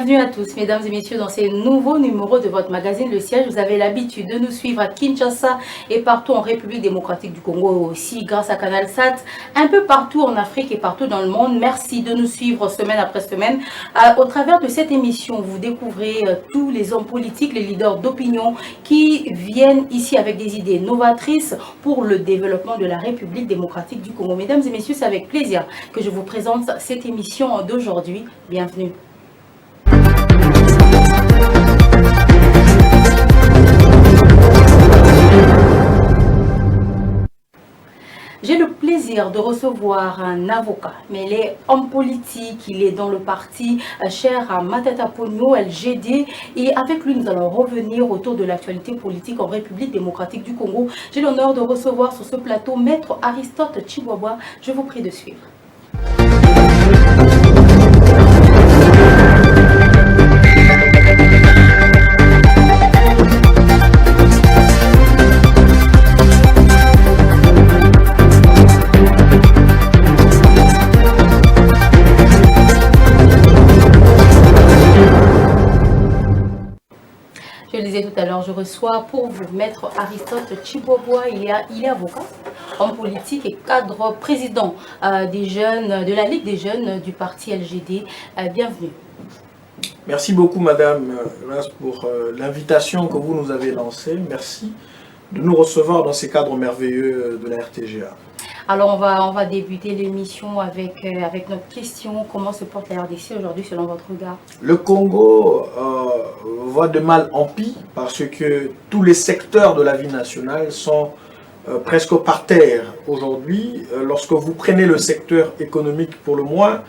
Bienvenue à tous, mesdames et messieurs, dans ces nouveaux numéros de votre magazine Le Siège. Vous avez l'habitude de nous suivre à Kinshasa et partout en République démocratique du Congo aussi, grâce à Canal Sat, un peu partout en Afrique et partout dans le monde. Merci de nous suivre semaine après semaine. Au travers de cette émission, vous découvrez tous les hommes politiques, les leaders d'opinion qui viennent ici avec des idées novatrices pour le développement de la République démocratique du Congo. Mesdames et messieurs, c'est avec plaisir que je vous présente cette émission d'aujourd'hui. Bienvenue. J'ai le plaisir de recevoir un avocat, mais il est homme politique, il est dans le parti cher à Matata Ponyo, LGD, et avec lui nous allons revenir autour de l'actualité politique en République démocratique du Congo. J'ai l'honneur de recevoir sur ce plateau Maître Aristote Chibobois. Je vous prie de suivre. Je le disais tout à l'heure, je reçois pour vous Maître Aristote Chibobois. Il est avocat, homme politique et cadre président des jeunes, de la Ligue des jeunes du parti LGD. Bienvenue. Merci beaucoup Madame pour l'invitation que vous nous avez lancée. Merci de nous recevoir dans ces cadres merveilleux de la RTGA. Alors on va débuter l'émission avec notre question. Comment se porte la RDC aujourd'hui selon votre regard? Le Congo va de mal en pis parce que tous les secteurs de la vie nationale sont presque par terre aujourd'hui. Lorsque vous prenez le secteur économique pour le moins,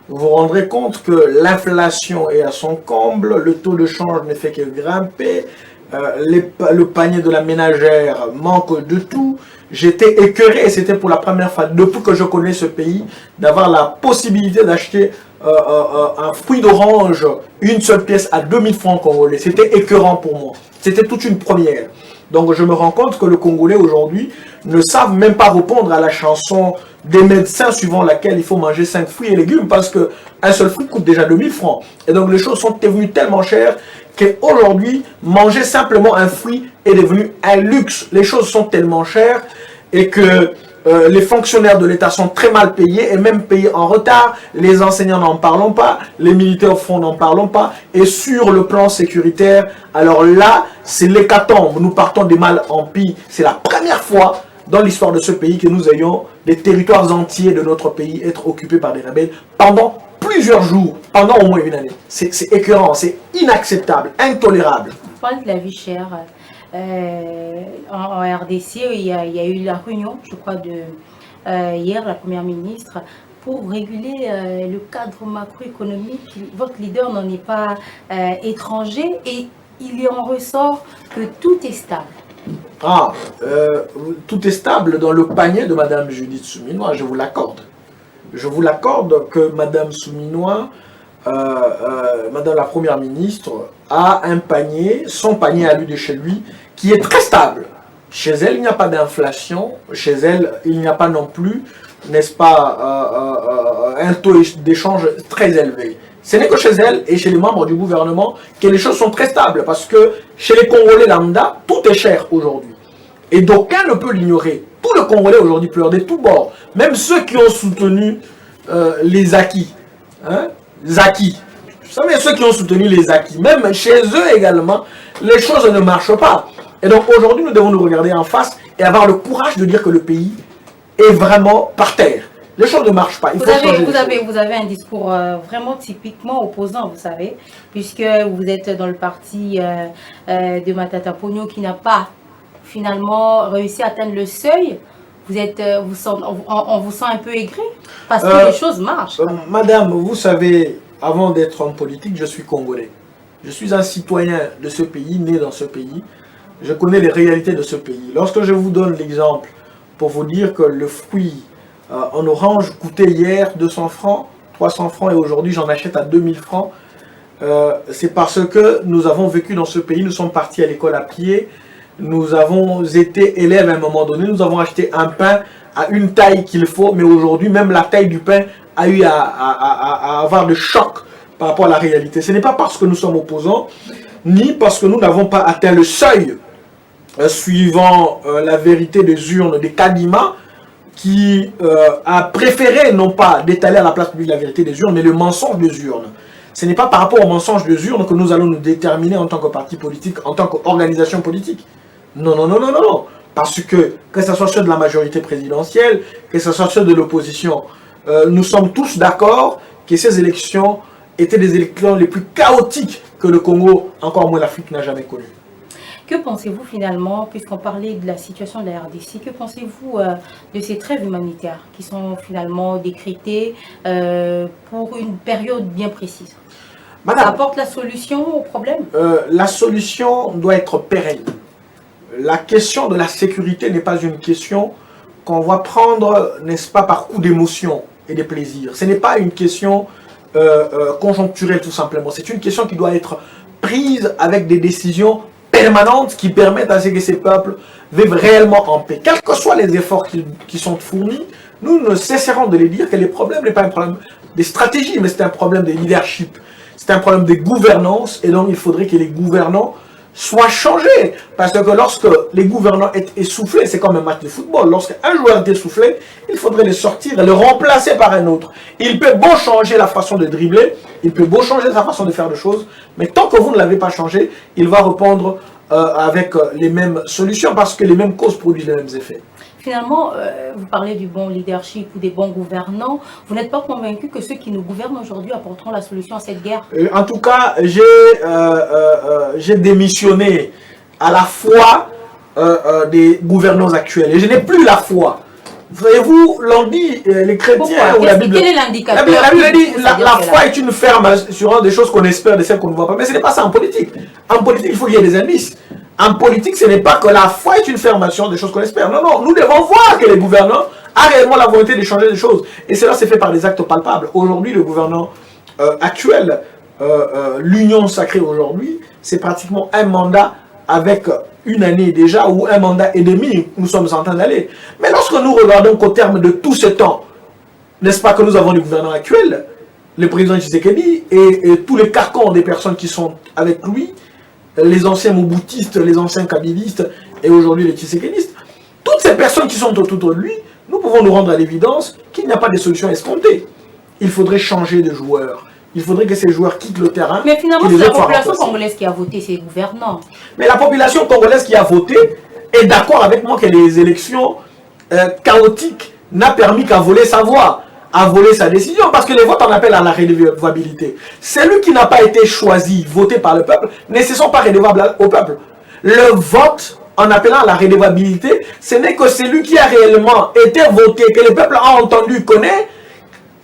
vous vous rendrez compte que l'inflation est à son comble, le taux de change ne fait que grimper, le panier de la ménagère manque de tout. J'étais écœuré et c'était pour la première fois depuis que je connais ce pays d'avoir la possibilité d'acheter un fruit d'orange, une seule pièce à 2000 francs congolais. C'était écœurant pour moi. C'était toute une première. Donc je me rends compte que les Congolais aujourd'hui ne savent même pas répondre à la chanson des médecins suivant laquelle il faut manger 5 fruits et légumes parce qu'un seul fruit coûte déjà 2000 francs. Et donc les choses sont devenues tellement chères qu'aujourd'hui, manger simplement un fruit est devenu un luxe. Les choses sont tellement chères et que les fonctionnaires de l'État sont très mal payés et même payés en retard. Les enseignants n'en parlons pas, les militaires au front n'en parlons pas. Et sur le plan sécuritaire, alors là, c'est l'hécatombe. Nous partons des mal en pis. C'est la première fois dans l'histoire de ce pays que nous ayons des territoires entiers de notre pays être occupés par des rebelles pendant plusieurs jours, pendant au moins une année. C'est écœurant, c'est inacceptable, intolérable. On parle de la vie chère. En RDC, il y a eu la réunion, je crois, hier, la première ministre, pour réguler le cadre macroéconomique. Votre leader n'en est pas étranger et il en ressort que tout est stable. Tout est stable dans le panier de Madame Judith Souminois, je vous l'accorde. Je vous l'accorde que Madame Souminois, Madame la Première ministre, a un panier, son panier à lui de chez lui, qui est très stable. Chez elle, il n'y a pas d'inflation. Chez elle, il n'y a pas non plus, n'est-ce pas, un taux d'échange très élevé. Ce n'est que chez elle et chez les membres du gouvernement que les choses sont très stables. Parce que chez les Congolais lambda, tout est cher aujourd'hui. Et d'aucuns ne peut l'ignorer. Tous les Congolais aujourd'hui pleurent de tous bords. Même ceux qui ont soutenu les acquis. Hein, Zaki. Vous savez, ceux qui ont soutenu les acquis, même chez eux également, les choses ne marchent pas. Et donc aujourd'hui, nous devons nous regarder en face et avoir le courage de dire que le pays est vraiment par terre. Les choses ne marchent pas. Vous avez un discours vraiment typiquement opposant, vous savez, puisque vous êtes dans le parti de Matata Ponyo qui n'a pas finalement réussi à atteindre le seuil. On vous sent un peu aigri parce que les choses marchent. Madame, vous savez, avant d'être homme politique, je suis congolais. Je suis un citoyen de ce pays, né dans ce pays. Je connais les réalités de ce pays. Lorsque je vous donne l'exemple pour vous dire que le fruit en orange coûtait hier 200 francs, 300 francs et aujourd'hui j'en achète à 2000 francs, c'est parce que nous avons vécu dans ce pays, nous sommes partis à l'école à pied, nous avons été élèves à un moment donné, nous avons acheté un pain à une taille qu'il faut, mais aujourd'hui même la taille du pain a eu à avoir de choc par rapport à la réalité. Ce n'est pas parce que nous sommes opposants, ni parce que nous n'avons pas atteint le seuil suivant la vérité des urnes des Kadima, qui a préféré non pas d'étaler à la place publique la vérité des urnes, mais le mensonge des urnes. Ce n'est pas par rapport au mensonge des urnes que nous allons nous déterminer en tant que parti politique, en tant qu'organisation politique. Non, non, non, non, non, non. Parce que ce soit ceux de la majorité présidentielle, que ce soit ceux de l'opposition, nous sommes tous d'accord que ces élections étaient des élections les plus chaotiques que le Congo, encore moins l'Afrique, n'a jamais connues. Que pensez-vous finalement, puisqu'on parlait de la situation de la RDC, que pensez-vous de ces trêves humanitaires qui sont finalement décrétées pour une période bien précise? Madame, ça apporte la solution au problème? La solution doit être pérenne. La question de la sécurité n'est pas une question qu'on va prendre, n'est-ce pas, par coup d'émotion et de plaisir. Ce n'est pas une question conjoncturelle tout simplement. C'est une question qui doit être prise avec des décisions permanentes qui permettent à ce que ces peuples vivent réellement en paix. Quels que soient les efforts qui sont fournis, nous ne cesserons de les dire que les problèmes n'est pas un problème des stratégies, mais c'est un problème de leadership. C'est un problème de gouvernance et donc il faudrait que les gouvernants soient changés. Parce que lorsque les gouvernants sont essoufflés, c'est comme un match de football. Lorsqu'un joueur est essoufflé, il faudrait le sortir et le remplacer par un autre. Il peut beau changer la façon de dribbler, il peut beau changer sa façon de faire des choses, mais tant que vous ne l'avez pas changé, il va répondre avec les mêmes solutions parce que les mêmes causes produisent les mêmes effets. Finalement, vous parlez du bon leadership ou des bons gouvernants. Vous n'êtes pas convaincu que ceux qui nous gouvernent aujourd'hui apporteront la solution à cette guerre? En tout cas, j'ai démissionné à la foi des gouvernants actuels. Et je n'ai plus la foi. Voyez-vous, l'on dit, les chrétiens ou la Bible... Quel est l'indicateur? La Bible dit, la foi est une ferme assurant des choses qu'on espère, de celles qu'on ne voit pas. Mais ce n'est pas ça en politique. En politique, il faut qu'il y ait des indices. En politique, ce n'est pas que la foi est une affirmation des choses qu'on espère. Non, non, nous devons voir que les gouvernants ont réellement la volonté de changer les choses. Et cela s'est fait par des actes palpables. Aujourd'hui, le gouvernement actuel, l'Union sacrée aujourd'hui, c'est pratiquement un mandat avec une année déjà, ou un mandat et demi, nous sommes en train d'aller. Mais lorsque nous regardons qu'au terme de tout ce temps, n'est-ce pas que nous avons le gouvernement actuel, le président Tshisekedi et tous les carcans des personnes qui sont avec lui, les anciens Mobutistes, les anciens Kabilistes et aujourd'hui les Tshisekidistes, toutes ces personnes qui sont autour de lui, nous pouvons nous rendre à l'évidence qu'il n'y a pas de solution escomptée. Il faudrait changer de joueur. Il faudrait que ces joueurs quittent le terrain. Mais finalement, c'est la population congolaise qui a voté ces gouvernants. Mais la population congolaise qui a voté est d'accord avec moi que les élections chaotiques n'ont permis qu'à voler sa voix, à voler sa décision, parce que les votes en appellent à la redevabilité. Celui qui n'a pas été choisi, voté par le peuple, ne se sont pas redevables au peuple. Le vote en appelant à la redevabilité, ce n'est que celui qui a réellement été voté, que le peuple a entendu, connaît,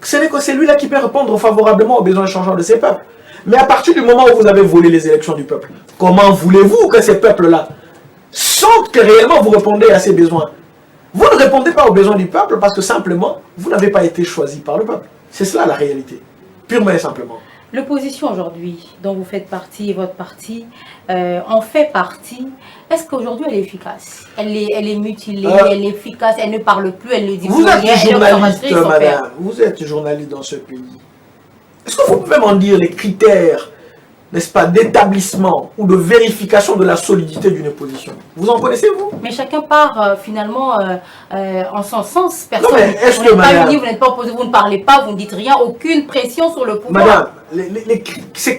ce n'est que celui-là qui peut répondre favorablement aux besoins changeants de ces peuples. Mais à partir du moment où vous avez volé les élections du peuple, comment voulez-vous que ces peuples-là sentent que réellement vous répondez à ces besoins? Vous ne répondez pas aux besoins du peuple parce que simplement, vous n'avez pas été choisi par le peuple. C'est cela la réalité, purement et simplement. L'opposition aujourd'hui, dont vous faites partie, votre parti, en fait partie, est-ce qu'aujourd'hui elle est efficace? Elle est mutilée, elle est efficace, elle ne parle plus, elle ne dit plus rien. Vous êtes journaliste, madame, vous êtes journaliste dans ce pays. Est-ce que vous pouvez m'en dire les critères, n'est-ce pas, d'établissement ou de vérification de la solidité d'une opposition? Vous en connaissez-vous? Mais chacun part finalement en son sens. Personne, non, mais est-ce que, madame, pas uni, vous n'êtes pas opposé, vous ne parlez pas, vous ne dites rien, aucune pression sur le pouvoir. Madame,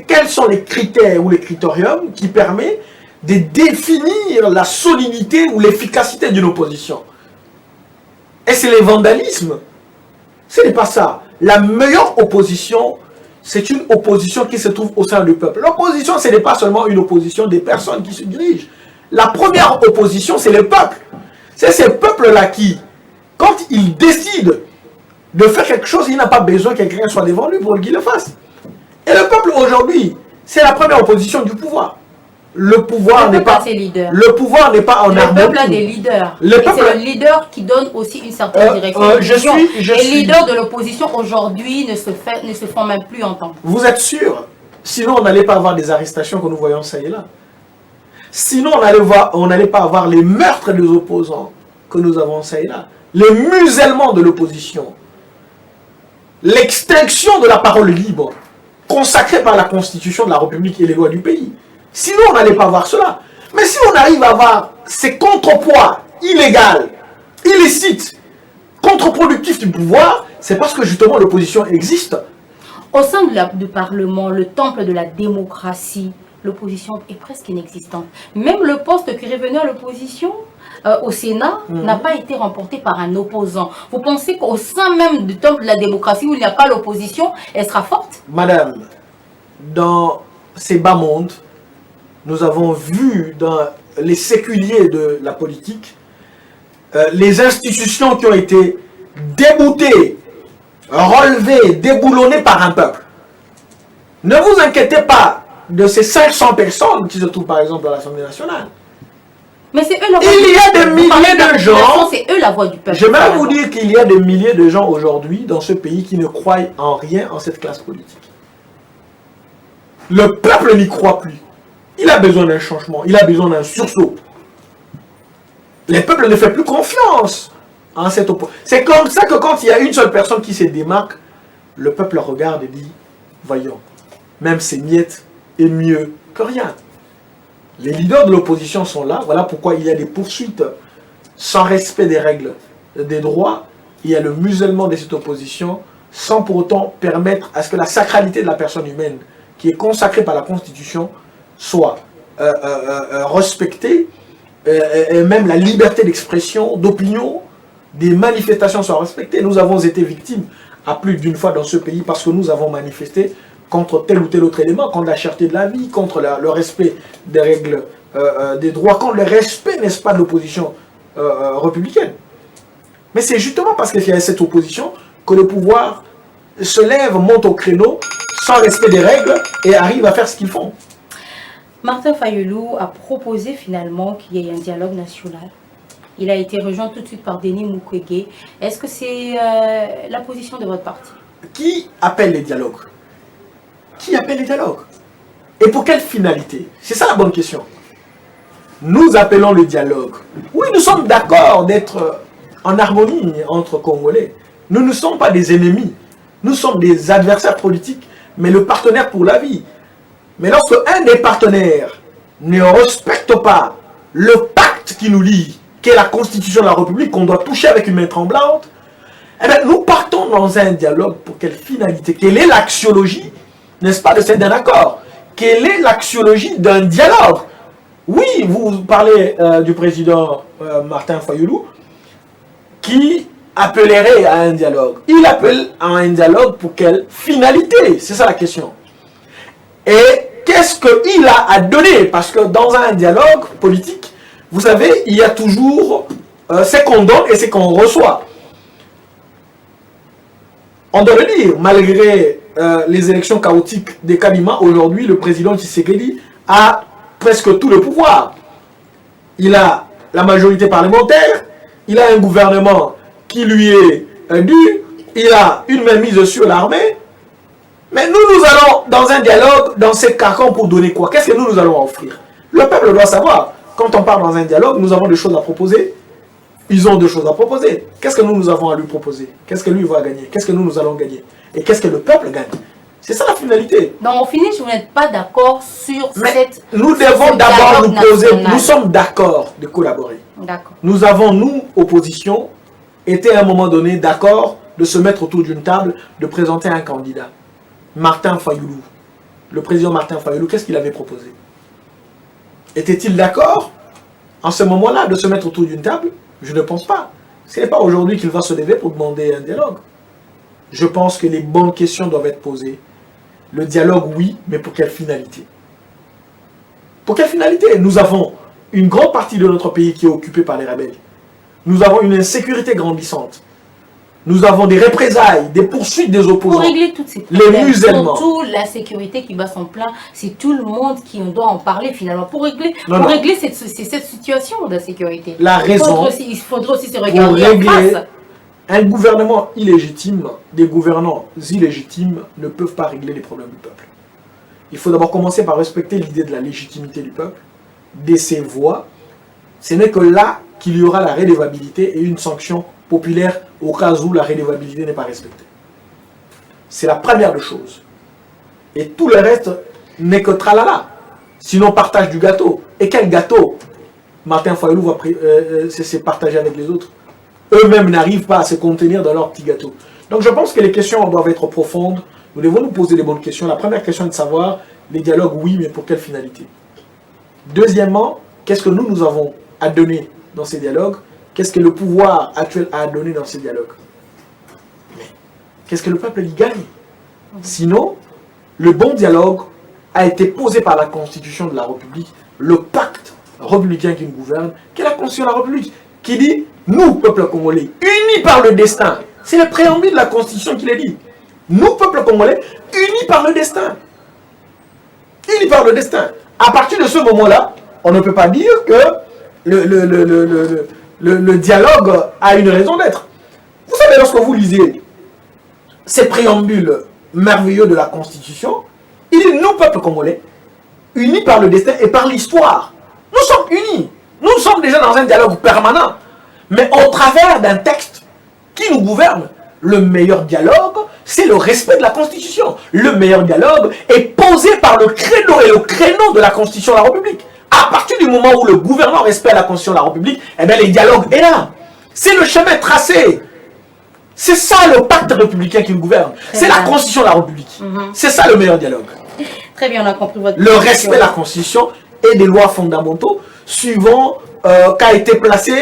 quels sont les critères ou les critériums qui permettent de définir la solidité ou l'efficacité d'une opposition? Et c'est le vandalisme? Ce n'est pas ça. La meilleure opposition, c'est une opposition qui se trouve au sein du peuple. L'opposition, ce n'est pas seulement une opposition des personnes qui se dirigent. La première opposition, c'est le peuple. C'est ce peuple-là qui, quand il décide de faire quelque chose, il n'a pas besoin que quelqu'un soit devant lui pour qu'il le fasse. Et le peuple, aujourd'hui, c'est la première opposition du pouvoir. Le pouvoir n'est pas en harmonie. Le peuple a des leaders. C'est le leader qui donne aussi une certaine direction. Les leaders de l'opposition aujourd'hui ne se font même plus entendre. Vous êtes sûr? Sinon, on n'allait pas avoir des arrestations que nous voyons ça et là. Sinon, on n'allait pas avoir les meurtres des opposants que nous avons ça et là. Le musellement de l'opposition. L'extinction de la parole libre. consacré par la Constitution de la République et les lois du pays. Sinon, on n'allait pas voir cela. Mais si on arrive à avoir ces contrepoids illégaux, illicites, contre-productifs du pouvoir, c'est parce que justement l'opposition existe. Au sein du Parlement, le temple de la démocratie, l'opposition est presque inexistante. Même le poste qui revenait à l'opposition au Sénat n'a pas été remporté par un opposant. Vous pensez qu'au sein même du temple de la démocratie où il n'y a pas l'opposition, elle sera forte? Madame, dans ces bas mondes, nous avons vu dans les séculiers de la politique les institutions qui ont été déboutées, relevées, déboulonnées par un peuple. Ne vous inquiétez pas de ces 500 personnes qui se trouvent par exemple à l'Assemblée nationale. Mais c'est eux la voix Il y a des milliers de gens. C'est eux la voix du peuple. Je vais vous dire qu'il y a des milliers de gens aujourd'hui dans ce pays qui ne croient en rien en cette classe politique. Le peuple n'y croit plus. Il a besoin d'un changement, il a besoin d'un sursaut. Les peuples ne font plus confiance en cette opposition. C'est comme ça que quand il y a une seule personne qui se démarque, le peuple regarde et dit, voyons, même ces miettes est mieux que rien. Les leaders de l'opposition sont là, voilà pourquoi il y a des poursuites sans respect des règles, des droits. Il y a le musellement de cette opposition sans pour autant permettre à ce que la sacralité de la personne humaine, qui est consacrée par la Constitution, soit respectée, et même la liberté d'expression, d'opinion, des manifestations soient respectées. Nous avons été victimes à plus d'une fois dans ce pays parce que nous avons manifesté contre tel ou tel autre élément, contre la cherté de la vie, contre le respect des règles des droits, contre le respect, n'est-ce pas, de l'opposition républicaine. Mais c'est justement parce qu'il y a cette opposition que le pouvoir se lève, monte au créneau, sans respect des règles, et arrive à faire ce qu'ils font. Martin Fayulu a proposé finalement qu'il y ait un dialogue national. Il a été rejoint tout de suite par Denis Mukwege. Est-ce que c'est la position de votre parti? Qui appelle les dialogues? Qui appelle les dialogues? Et pour quelle finalité? C'est ça la bonne question. Nous appelons le dialogue. Oui, nous sommes d'accord d'être en harmonie entre Congolais. Nous ne sommes pas des ennemis. Nous sommes des adversaires politiques, mais le partenaire pour la vie. Mais lorsque un des partenaires ne respecte pas le pacte qui nous lie, qui est la Constitution de la République, qu'on doit toucher avec une main tremblante, eh bien, nous partons dans un dialogue pour quelle finalité? Quelle est l'axiologie, n'est-ce pas, de cet accord? Quelle est l'axiologie d'un dialogue? Oui, vous parlez du président Martin Fayulu, qui appellerait à un dialogue. Il appelle à un dialogue pour quelle finalité? C'est ça la question. Et qu'est-ce qu'il a à donner? Parce que dans un dialogue politique, vous savez, il y a toujours ce qu'on donne et ce qu'on reçoit. On doit le dire, malgré les élections chaotiques des Kalima, aujourd'hui, le président Tshisekedi a presque tout le pouvoir. Il a la majorité parlementaire, il a un gouvernement qui lui est dû, il a une mainmise sur l'armée. Mais nous allons dans un dialogue, dans ces carcans pour donner quoi? Qu'est-ce que nous allons offrir? Le peuple doit savoir. Quand on part dans un dialogue, nous avons des choses à proposer. Ils ont des choses à proposer. Qu'est-ce que nous avons à lui proposer? Qu'est-ce que lui va gagner? Qu'est-ce que nous allons gagner? Et qu'est-ce que le peuple gagne? C'est ça la finalité. Donc, au finish, vous n'êtes pas d'accord sur cette... Nous devons d'abord nous poser... Nous sommes d'accord de collaborer. D'accord. Nous avons, nous, opposition, été à un moment donné d'accord de se mettre autour d'une table, de présenter un candidat. Martin Fayulu. Le président Martin Fayulu, qu'est-ce qu'il avait proposé? Était-il d'accord en ce moment-là de se mettre autour d'une table? Je ne pense pas. Ce n'est pas aujourd'hui qu'il va se lever pour demander un dialogue. Je pense que les bonnes questions doivent être posées. Le dialogue, oui, mais pour quelle finalité? Pour quelle finalité? Nous avons une grande partie de notre pays qui est occupée par les rebelles. Nous avons une insécurité grandissante. Nous avons des représailles, des poursuites des opposants. Pour régler toutes ces problèmes, les musulmans. surtout la sécurité qui bat son plein, c'est tout le monde qui doit en parler finalement. Pour régler cette situation d'insécurité. La raison. Il faudrait aussi se regarder en face. Un gouvernement illégitime, des gouvernants illégitimes ne peuvent pas régler les problèmes du peuple. Il faut d'abord commencer par respecter l'idée de la légitimité du peuple, de ses voix. Ce n'est que là qu'il y aura la redevabilité et une sanction populaire au cas où la redevabilité n'est pas respectée. C'est la première des choses. Et tout le reste n'est que tralala. Sinon, partage du gâteau. Et quel gâteau Martin Fayulu va se partager avec les autres. Eux-mêmes n'arrivent pas à se contenir dans leur petit gâteau. Donc je pense que les questions doivent être profondes. Nous devons nous poser les bonnes questions. La première question est de savoir, les dialogues, oui, mais pour quelle finalité? Deuxièmement, qu'est-ce que nous avons à donner dans ces dialogues? Qu'est-ce que le pouvoir actuel a à donner dans ces dialogues? Mais qu'est-ce que le peuple y gagne? Sinon, le bon dialogue a été posé par la Constitution de la République, le pacte républicain qui nous gouverne, qui est la Constitution de la République, qui dit, nous, peuple congolais, unis par le destin. C'est le préambule de la Constitution qui le dit. Nous, peuple congolais, unis par le destin. Unis par le destin. À partir de ce moment-là, on ne peut pas dire que le dialogue a une raison d'être. Vous savez, lorsque vous lisez ces préambules merveilleux de la Constitution, il dit, nous, peuple congolais, unis par le destin et par l'histoire. Nous sommes unis. Nous sommes déjà dans un dialogue permanent. Mais au travers d'un texte qui nous gouverne, le meilleur dialogue, c'est le respect de la Constitution. Le meilleur dialogue est posé par le credo et le créneau de la Constitution de la République. À partir du moment où le gouvernement respecte la Constitution de la République, eh bien, le dialogue est là. C'est le chemin tracé. C'est ça le pacte républicain qui nous gouverne. C'est la Constitution de la République. C'est ça le meilleur dialogue. Très bien, on a compris votre Le respect de la Constitution et des lois fondamentaux suivant qu'a été placé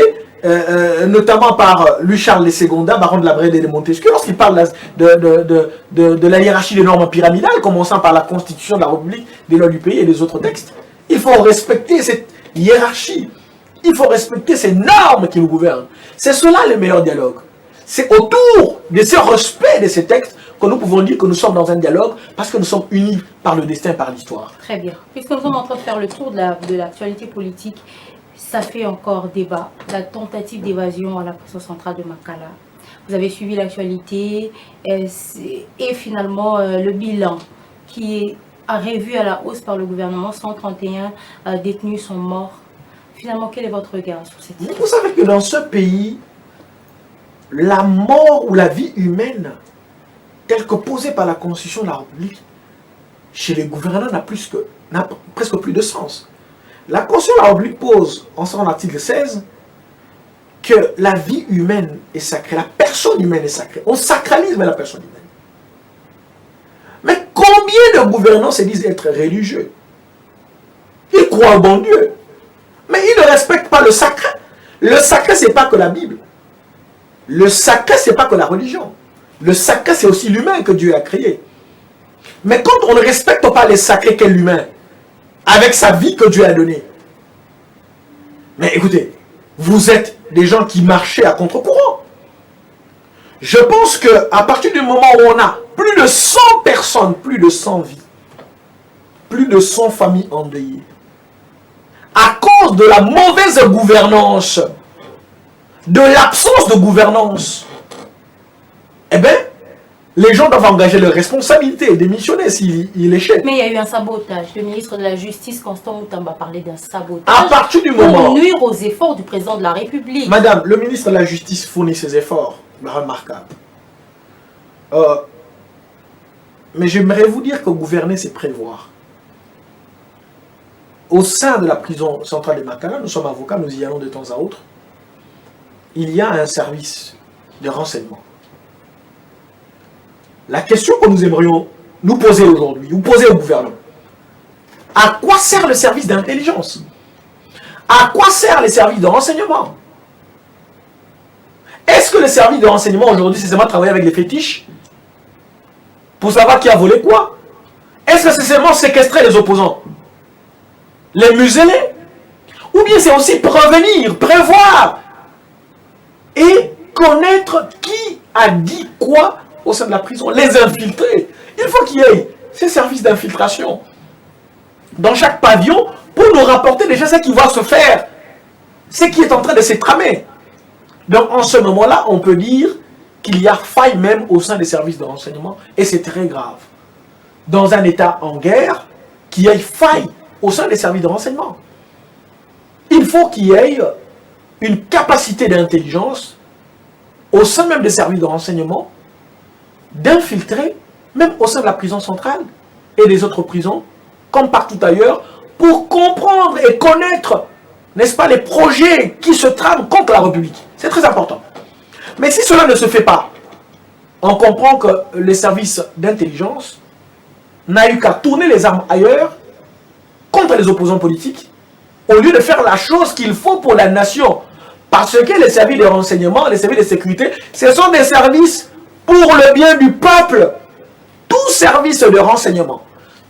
notamment par Louis-Charles de Segonda, baron de la Brède et de Montesquieu, lorsqu'il parle de la hiérarchie des normes pyramidales, commençant par la Constitution de la République, des lois du pays et des autres textes. Il faut respecter cette hiérarchie. Il faut respecter ces normes qui nous gouvernent. C'est cela le meilleur dialogue. C'est autour de ce respect de ces textes que nous pouvons dire que nous sommes dans un dialogue parce que nous sommes unis par le destin, par l'histoire. Très bien. Puisque nous sommes en train de faire le tour de l'actualité politique, ça fait encore débat. La tentative d'évasion à la prison centrale de Makala. Vous avez suivi l'actualité et finalement le bilan qui a revu à la hausse par le gouvernement. 131 détenus sont morts. Finalement, quel est votre regard sur cette situation? Vous savez que dans ce pays, la mort ou la vie humaine, telle que posée par la Constitution de la République, chez les gouvernants n'a presque plus de sens. La Constitution de la République pose, en son article 16, que la vie humaine est sacrée, la personne humaine est sacrée. On sacralise la personne humaine. Mais combien de gouvernants se disent être religieux? Ils croient au bon Dieu. Mais ils ne respectent pas le sacré. Le sacré, ce n'est pas que la Bible. Le sacré, ce n'est pas que la religion. Le sacré, c'est aussi l'humain que Dieu a créé. Mais quand on ne respecte pas les sacrés qu'est l'humain, avec sa vie que Dieu a donnée, mais écoutez, vous êtes des gens qui marchaient à contre-courant. Je pense qu'à partir du moment où on a plus de 100 personnes, plus de 100 vies, plus de 100 familles endeuillées, à cause de la mauvaise gouvernance, de l'absence de gouvernance, eh bien, les gens doivent engager leurs responsabilités et démissionner s'il échec. Mais il y a eu un sabotage. Le ministre de la Justice, Constant Moutamba, parlait d'un sabotage à partir du moment pour nuire aux efforts du président de la République. Madame, le ministre de la Justice fournit ses efforts, remarquables. Mais j'aimerais vous dire que gouverner, c'est prévoir. Au sein de la prison centrale de Makala, nous sommes avocats, nous y allons de temps à autre. Il y a un service de renseignement. La question que nous aimerions nous poser aujourd'hui, ou poser au gouvernement, à quoi sert le service d'intelligence? À quoi sert les services de renseignement? Est-ce que le service de renseignement aujourd'hui, c'est seulement travailler avec les fétiches pour savoir qui a volé quoi? Est-ce que c'est seulement séquestrer les opposants? Les museler? Ou bien c'est aussi prévenir, prévoir et connaître qui a dit quoi au sein de la prison, les infiltrer. Il faut qu'il y ait ces services d'infiltration dans chaque pavillon pour nous rapporter déjà ce qui va se faire, ce qui est en train de se tramer. Donc en ce moment-là, on peut dire qu'il y a faille même au sein des services de renseignement et c'est très grave. Dans un État en guerre, qu'il y ait faille au sein des services de renseignement. Il faut qu'il y ait une capacité d'intelligence au sein même des services de renseignement d'infiltrer, même au sein de la prison centrale, et des autres prisons, comme partout ailleurs, pour comprendre et connaître, n'est-ce pas, les projets qui se trament contre la République. C'est très important. Mais si cela ne se fait pas, on comprend que les services d'intelligence n'ont eu qu'à tourner les armes ailleurs contre les opposants politiques, au lieu de faire la chose qu'il faut pour la nation. Parce que les services de renseignement, les services de sécurité, ce sont des services pour le bien du peuple. Tout service de renseignement,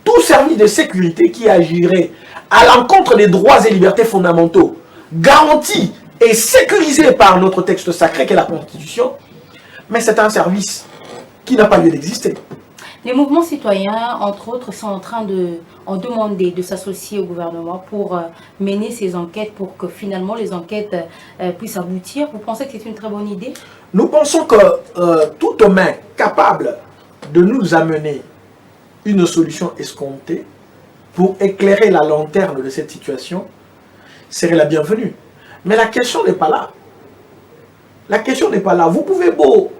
tout service de sécurité qui agirait à l'encontre des droits et libertés fondamentaux, garantis et sécurisés par notre texte sacré qu'est la Constitution, mais c'est un service qui n'a pas lieu d'exister. Les mouvements citoyens, entre autres, sont en train ont demandé de s'associer au gouvernement pour mener ces enquêtes, pour que finalement les enquêtes puissent aboutir. Vous pensez que c'est une très bonne idée? Nous pensons que toute main capable de nous amener une solution escomptée pour éclairer la lanterne de cette situation serait la bienvenue. Mais la question n'est pas là. La question n'est pas là. Vous pouvez beau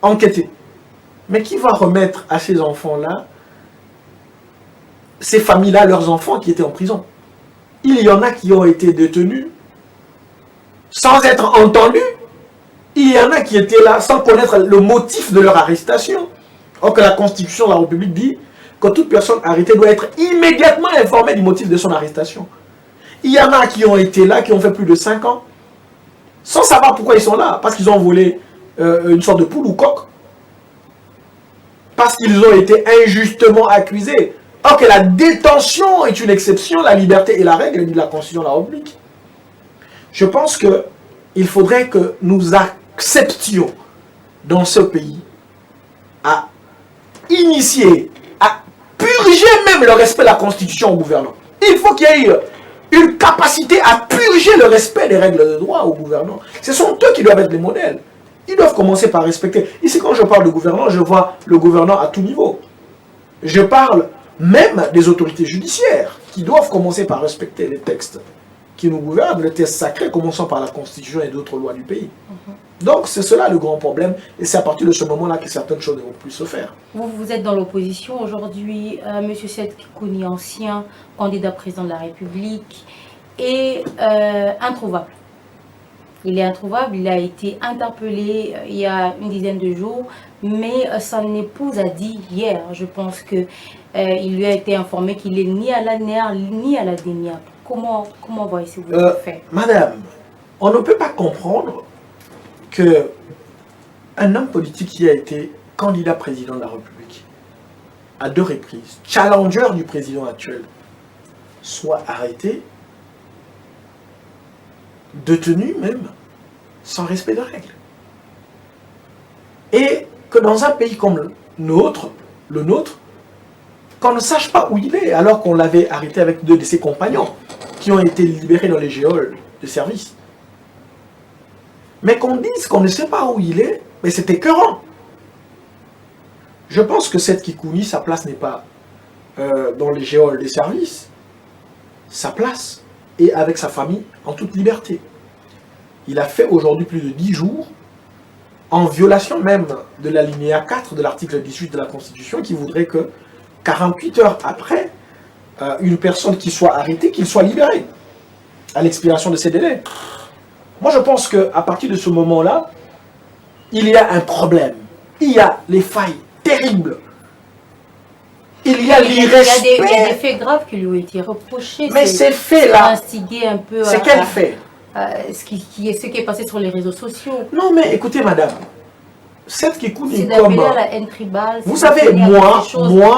enquêter, mais qui va remettre à ces enfants-là, ces familles-là, leurs enfants qui étaient en prison? Il y en a qui ont été détenus sans être entendus. Il y en a qui étaient là sans connaître le motif de leur arrestation. Or que la Constitution de la République dit que toute personne arrêtée doit être immédiatement informée du motif de son arrestation. Il y en a qui ont été là, qui ont fait plus de 5 ans, sans savoir pourquoi ils sont là, parce qu'ils ont volé une sorte de poule ou coq, parce qu'ils ont été injustement accusés. Or que la détention est une exception, la liberté est la règle, dit la Constitution de la République. Je pense qu'il faudrait que nous acceptions dans ce pays à initier, à purger même le respect de la Constitution au gouvernement. Il faut qu'il y ait une capacité à purger le respect des règles de droit au gouvernement. Ce sont eux qui doivent être les modèles. Ils doivent commencer par respecter. Ici, quand je parle de gouvernement, je vois le gouvernement à tout niveau. Je parle même des autorités judiciaires qui doivent commencer par respecter les textes qui nous gouvernent, les textes sacrés, commençant par la Constitution et d'autres lois du pays. Donc, c'est cela le grand problème. Et c'est à partir de ce moment-là que certaines choses ne vont plus se faire. Vous êtes dans l'opposition aujourd'hui. M. Seth Kouni, ancien candidat président de la République, est introuvable. Il est introuvable, il a été interpellé il y a une dizaine de jours, mais son épouse a dit hier, je pense que il lui a été informé qu'il est ni à la NER ni à la DENIA. Comment voyez-vous le fait? Madame, on ne peut pas comprendre qu'un homme politique qui a été candidat président de la République à 2 reprises, challenger du président actuel, soit arrêté, détenu même, sans respect de règles. Et que dans un pays comme le nôtre, qu'on ne sache pas où il est, alors qu'on l'avait arrêté avec 2 de ses compagnons, qui ont été libérés dans les geôles de service. Mais qu'on dise qu'on ne sait pas où il est, mais c'est écœurant. Je pense que Seth Kouni, sa place n'est pas dans les geôles des services. Sa place est avec sa famille en toute liberté. Il a fait aujourd'hui plus de 10 jours, en violation même de l'alinéa 4 de l'article 18 de la Constitution, qui voudrait que 48 heures après, une personne qui soit arrêtée, qu'il soit libéré à l'expiration de ces délais. Moi, je pense qu'à partir de ce moment-là, il y a un problème. Il y a les failles terribles. Il y a l'irrespect. Il y a des faits graves qui lui ont été reprochés. Mais ces faits-là, un peu c'est quel fait? Ce qui est passé sur les réseaux sociaux. Non, mais écoutez, madame, Seth Kouni, c'est d'appeler à la haine tribale. Vous savez, moi,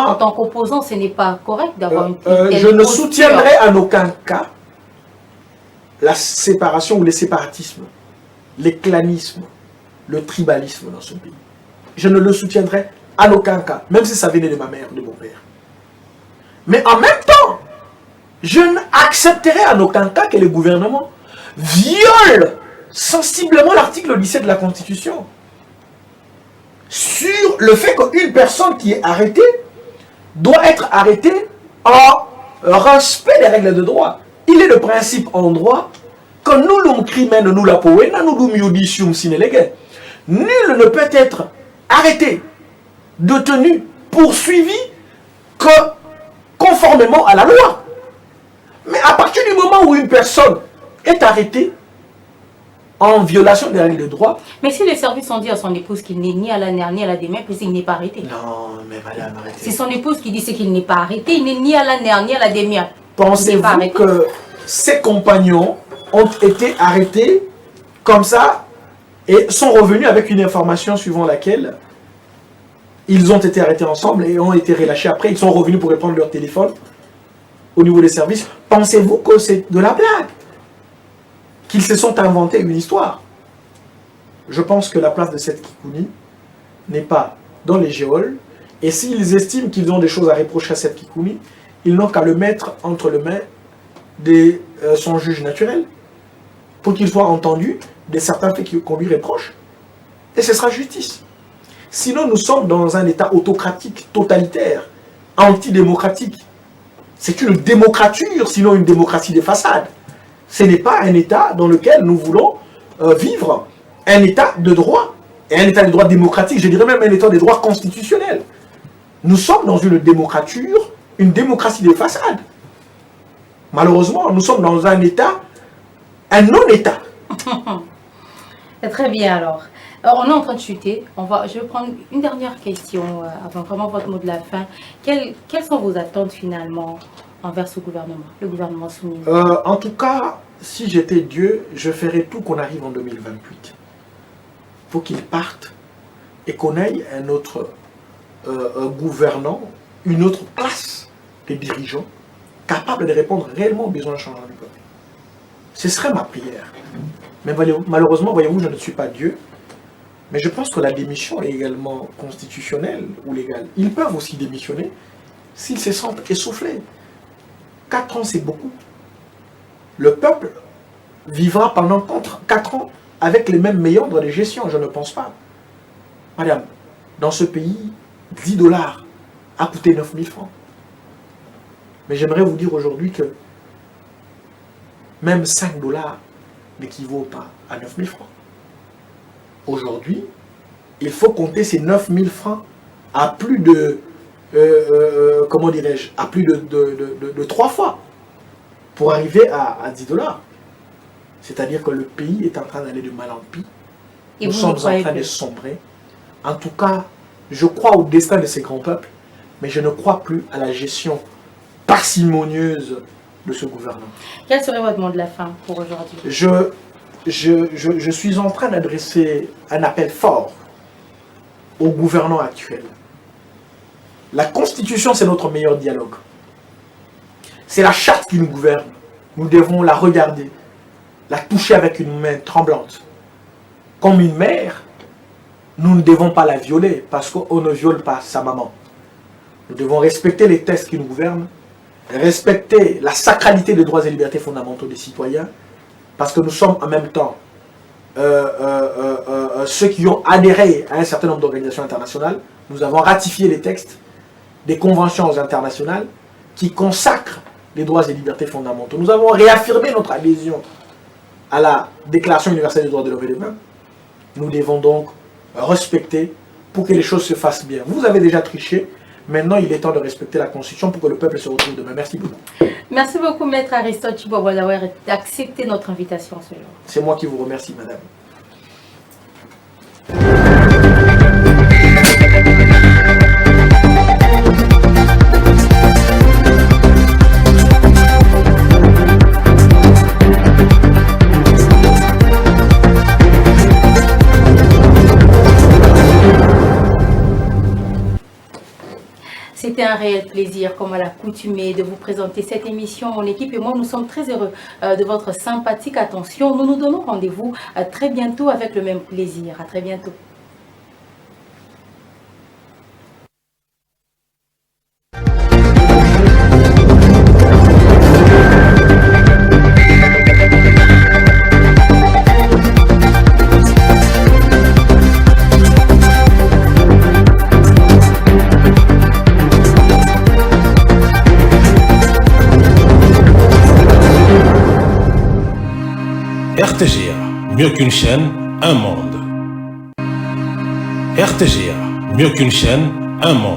en tant qu'opposant, ce n'est pas correct d'avoir une telle je ne posture. soutiendrai en aucun cas la séparation ou les séparatismes, les clanismes, le tribalisme dans ce pays. Je ne le soutiendrai en aucun cas, même si ça venait de ma mère, de mon père. Mais en même temps, je n'accepterai en aucun cas que le gouvernement viole sensiblement l'article 17 de la Constitution sur le fait qu'une personne qui est arrêtée doit être arrêtée en respect des règles de droit. Il est le principe en droit que nullum crimen nulla poena nullum judicium sine lege. Nul ne peut être arrêté, détenu, poursuivi que conformément à la loi. Mais à partir du moment où une personne est arrêtée en violation des règles de droit... Mais si les services ont dit à son épouse qu'il n'est ni à la nerf ni à la démain, puis il n'est pas arrêté. Non, mais madame, arrêtez. C'est son épouse qui dit qu'il n'est pas arrêté, il n'est ni à la nerf ni à la démain. Pensez-vous que ses compagnons ont été arrêtés comme ça et sont revenus avec une information suivant laquelle ils ont été arrêtés ensemble et ont été relâchés après, ils sont revenus pour répondre leur téléphone au niveau des services? Pensez-vous que c'est de la blague? Qu'ils se sont inventés une histoire? Je pense que la place de cette Kikouni n'est pas dans les geôles, et s'ils estiment qu'ils ont des choses à reprocher à cette Kikouni, ils n'ont qu'à le mettre entre les mains de son juge naturel pour qu'il soit entendu de certains faits qu'on lui reproche, et ce sera justice. Sinon, nous sommes dans un État autocratique, totalitaire, antidémocratique. C'est une démocrature, sinon une démocratie de façade. Ce n'est pas un État dans lequel nous voulons vivre. Un État de droit, et un État de droit démocratique, je dirais même un État de droit constitutionnel. Nous sommes dans une démocrature, une démocratie de façade. Malheureusement, nous sommes dans un État, un non-État. Très bien alors. On est en train de chuter. Je vais prendre une dernière question avant vraiment votre mot de la fin. Quelles sont vos attentes finalement envers ce gouvernement, le gouvernement soumis? En tout cas, si j'étais Dieu, je ferais tout qu'on arrive en 2028. Faut qu'il parte et qu'on ait un autre gouvernant, une autre classe de dirigeants capable de répondre réellement aux besoins changeants du peuple. Ce serait ma prière. Mais malheureusement, voyez-vous, je ne suis pas Dieu. Mais je pense que la démission est également constitutionnelle ou légale. Ils peuvent aussi démissionner s'ils se sentent essoufflés. 4 ans, c'est beaucoup. Le peuple vivra pendant 4 ans avec les mêmes méandres de gestion, je ne pense pas. Madame, dans ce pays, 10 $ a coûté 9 000 francs. Mais j'aimerais vous dire aujourd'hui que même 5 $ n'équivaut pas à 9 000 francs. Aujourd'hui, il faut compter ces 9 000 francs à plus de, comment dirais-je, à plus de 3 fois pour arriver à 10 $. C'est-à-dire que le pays est en train d'aller de mal en pis. Nous sommes en train de sombrer. En tout cas, je crois au destin de ces grands peuples, mais je ne crois plus à la gestion parcimonieuse de ce gouvernement. Quel serait votre mot de la fin pour aujourd'hui? Je suis en train d'adresser un appel fort au gouvernement actuel. La Constitution, c'est notre meilleur dialogue. C'est la charte qui nous gouverne. Nous devons la regarder, la toucher avec une main tremblante. Comme une mère, nous ne devons pas la violer parce qu'on ne viole pas sa maman. Nous devons respecter les textes qui nous gouvernent, respecter la sacralité des droits et libertés fondamentaux des citoyens, parce que nous sommes en même temps ceux qui ont adhéré à un certain nombre d'organisations internationales. Nous avons ratifié les textes des conventions internationales qui consacrent les droits et libertés fondamentaux. Nous avons réaffirmé notre adhésion à la Déclaration universelle des droits de l'homme et de l'humain. Nous devons donc respecter pour que les choses se fassent bien. Vous avez déjà triché. Maintenant, il est temps de respecter la Constitution pour que le peuple se retrouve demain. Merci beaucoup. Merci beaucoup, Maître Aristote Chibobo, d'avoir accepté notre invitation ce jour. C'est moi qui vous remercie, madame. C'était un réel plaisir, comme à l'accoutumée, de vous présenter cette émission. Mon équipe et moi, nous sommes très heureux de votre sympathique attention. Nous nous donnons rendez-vous très bientôt avec le même plaisir. À très bientôt. RTGA, mieux qu'une chaîne, un monde. RTGA, mieux qu'une chaîne, un monde.